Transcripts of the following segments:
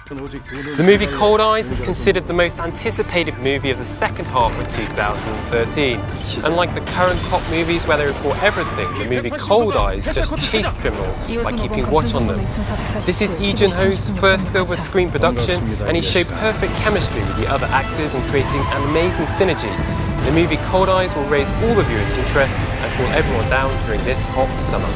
The movie Cold Eyes is considered the most anticipated movie of the second half of 2013. Unlike the current cop movies where they report everything, the movie Cold Eyes just chase criminals by keeping watch on them. This is Lee Jun-ho's first silver screen production, and he showed perfect chemistry with the other actors in creating an amazing synergy. The movie Cold Eyes will raise all the viewers' interest and cool everyone down during this hot summer.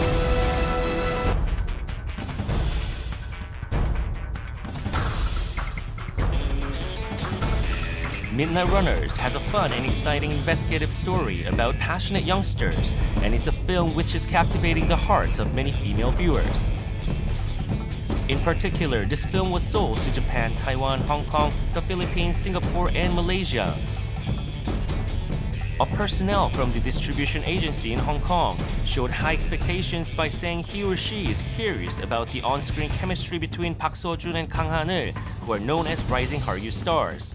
Midnight Runners has a fun and exciting investigative story about passionate youngsters, and it's a film which is captivating the hearts of many female viewers. In particular, this film was sold to Japan, Taiwan, Hong Kong, the Philippines, Singapore, and Malaysia. A personnel from the distribution agency in Hong Kong showed high expectations by saying he or she is curious about the on-screen chemistry between Park Seo-joon and Kang Han-il, who are known as rising Hallyu stars.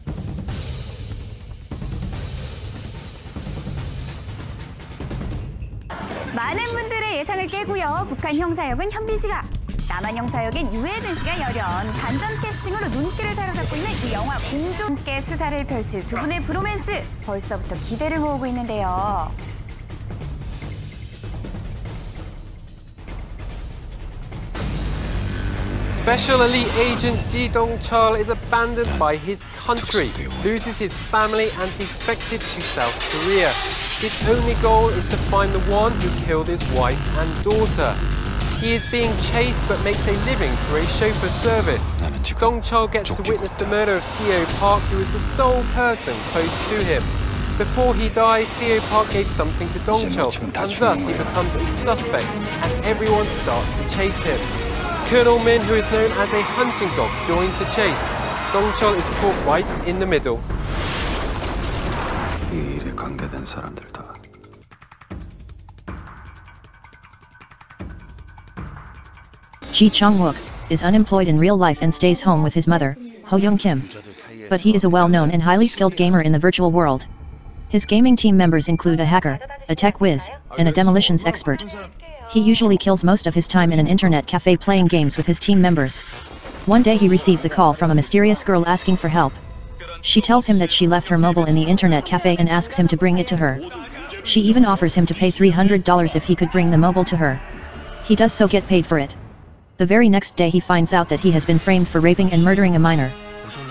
많은 분들의 예상을 깨고요. 북한 형사역은 현빈 씨가, 남한 형사역엔 유해든 씨가 열연 반전 캐스팅으로 눈길을 사로잡고 있는 이 영화 공조 함께 수사를 펼칠 두 분의 브로맨스 벌써부터 기대를 모으고 있는데요. Special elite agent Ji Dong-chul is abandoned by his country, loses his family and defected to South Korea. His only goal is to find the one who killed his wife and daughter. He is being chased but makes a living for a chauffeur service. Dong-chul gets to witness the murder of Seo Park, who is the sole person close to him. Before he dies, Seo Park gave something to Dong-chul, and thus he becomes a suspect, and everyone starts to chase him. Colonel Min, who is known as a hunting dog, joins the chase. Dong-chul is caught right in the middle. 이 일에 관계된 사람들 다. Ji Chong-wook is unemployed in real life and stays home with his mother, Ho Young-kim. But he is a well-known and highly skilled gamer in the virtual world. His gaming team members include a hacker, a tech whiz, and a demolitions expert. He usually kills most of his time in an internet cafe playing games with his team members. One day he receives a call from a mysterious girl asking for help. She tells him that she left her mobile in the internet cafe and asks him to bring it to her. She even offers him to pay $300 if he could bring the mobile to her. He does so get paid for it. The very next day he finds out that he has been framed for raping and murdering a minor.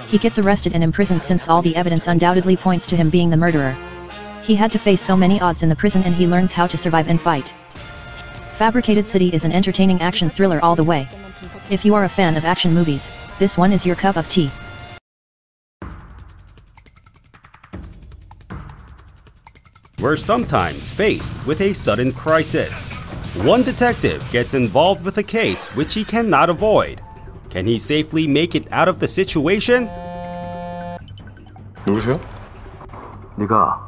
He gets arrested and imprisoned since all the evidence undoubtedly points to him being the murderer. He had to face so many odds in the prison and he learns how to survive and fight. Fabricated City is an entertaining action thriller all the way. If you are a fan of action movies, this one is your cup of tea. We're sometimes faced with a sudden crisis. One detective gets involved with a case which he cannot avoid. Can he safely make it out of the situation? 누구세요? 네가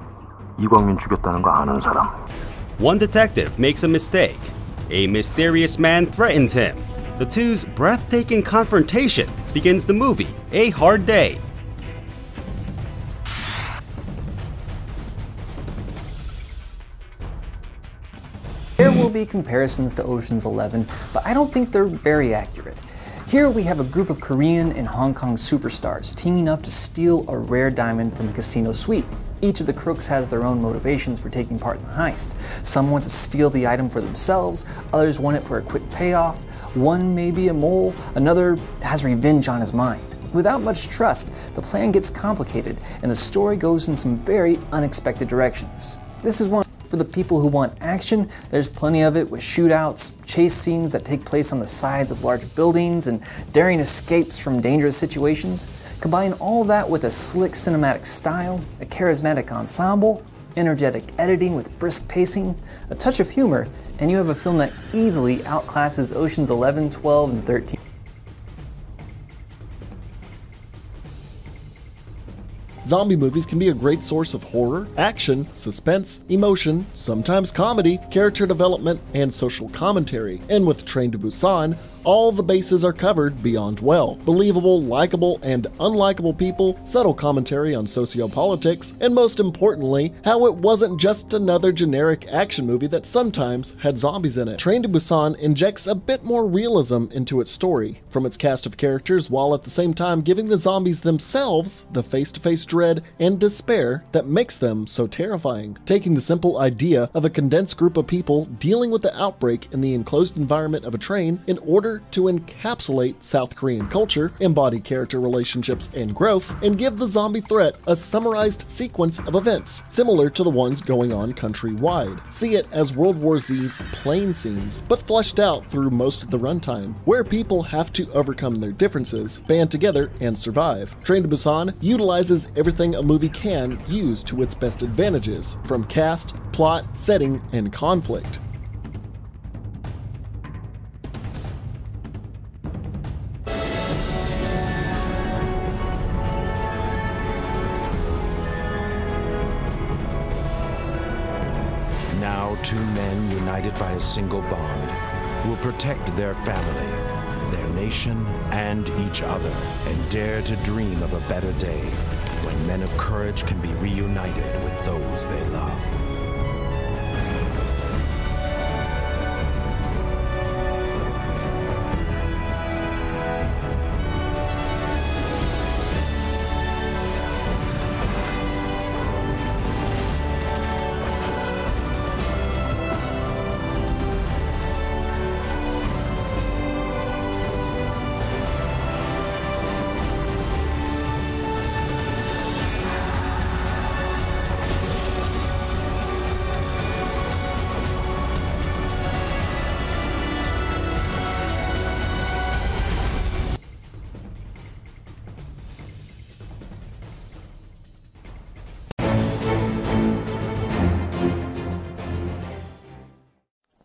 이광민 죽였다는 거 아는 사람. One detective makes a mistake. A mysterious man threatens him. The two's breathtaking confrontation begins the movie, A Hard Day. There will be comparisons to Ocean's 11, but I don't think they're very accurate. Here we have a group of Korean and Hong Kong superstars teaming up to steal a rare diamond from a casino suite. Each of the crooks has their own motivations for taking part in the heist. Some want to steal the item for themselves, others want it for a quick payoff, one may be a mole, another has revenge on his mind. Without much trust, the plan gets complicated and the story goes in some very unexpected directions. This is one for the people who want action. There's plenty of it with shootouts, chase scenes that take place on the sides of large buildings, and daring escapes from dangerous situations. Combine all that with a slick cinematic style, a charismatic ensemble, energetic editing with brisk pacing, a touch of humor, and you have a film that easily outclasses Ocean's 11, 12, and 13. Zombie movies can be a great source of horror, action, suspense, emotion, sometimes comedy, character development, and social commentary. And with Train to Busan, All the bases are covered beyond well. Believable, likable, and unlikable people, subtle commentary on sociopolitics, and most importantly, how it wasn't just another generic action movie that sometimes had zombies in it. Train to Busan injects a bit more realism into its story, from its cast of characters, while at the same time giving the zombies themselves the face-to-face dread and despair that makes them so terrifying. Taking the simple idea of a condensed group of people dealing with the outbreak in the enclosed environment of a train in order to encapsulate South Korean culture, embody character relationships and growth, and give the zombie threat a summarized sequence of events similar to the ones going on countrywide. See it as World War Z's plane scenes, but fleshed out through most of the runtime, where people have to overcome their differences, band together, and survive. Train to Busan utilizes everything a movie can use to its best advantages, from cast, plot, setting, and conflict. Now, two men united by a single bond will protect their family, their nation, and each other, and dare to dream of a better day when men of courage can be reunited with those they love.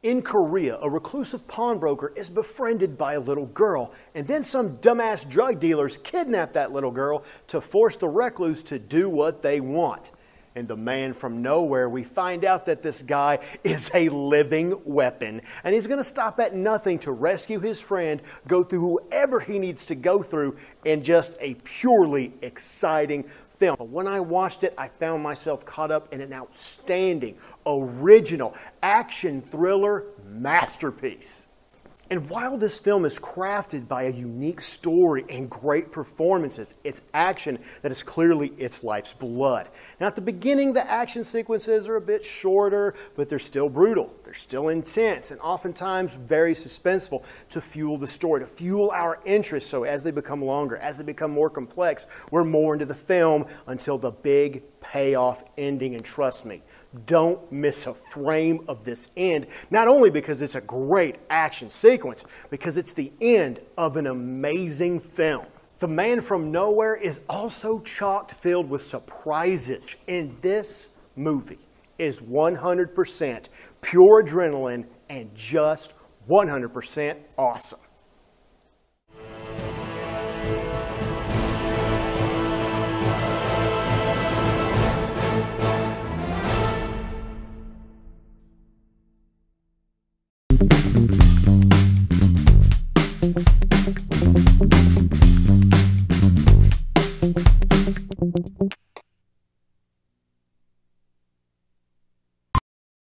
In Korea, a reclusive pawnbroker is befriended by a little girl, and then some dumbass drug dealers kidnap that little girl to force the recluse to do what they want. In The Man from Nowhere, we find out that this guy is a living weapon, and he's going to stop at nothing to rescue his friend, go through whoever he needs to go through, in just a purely exciting film. When I watched it, I found myself caught up in an outstanding, original action thriller masterpiece. And while this film is crafted by a unique story and great performances, it's action that is clearly its life's blood. Now, at the beginning, the action sequences are a bit shorter, but they're still brutal. They're still intense and oftentimes very suspenseful to fuel the story, to fuel our interest. So as they become longer, as they become more complex, we're more into the film until the big payoff ending. And trust me, don't miss a frame of this end, not only because it's a great action sequence, because it's the end of an amazing film. The Man from Nowhere is also chock filled with surprises, and this movie is 100% pure adrenaline and just 100% awesome.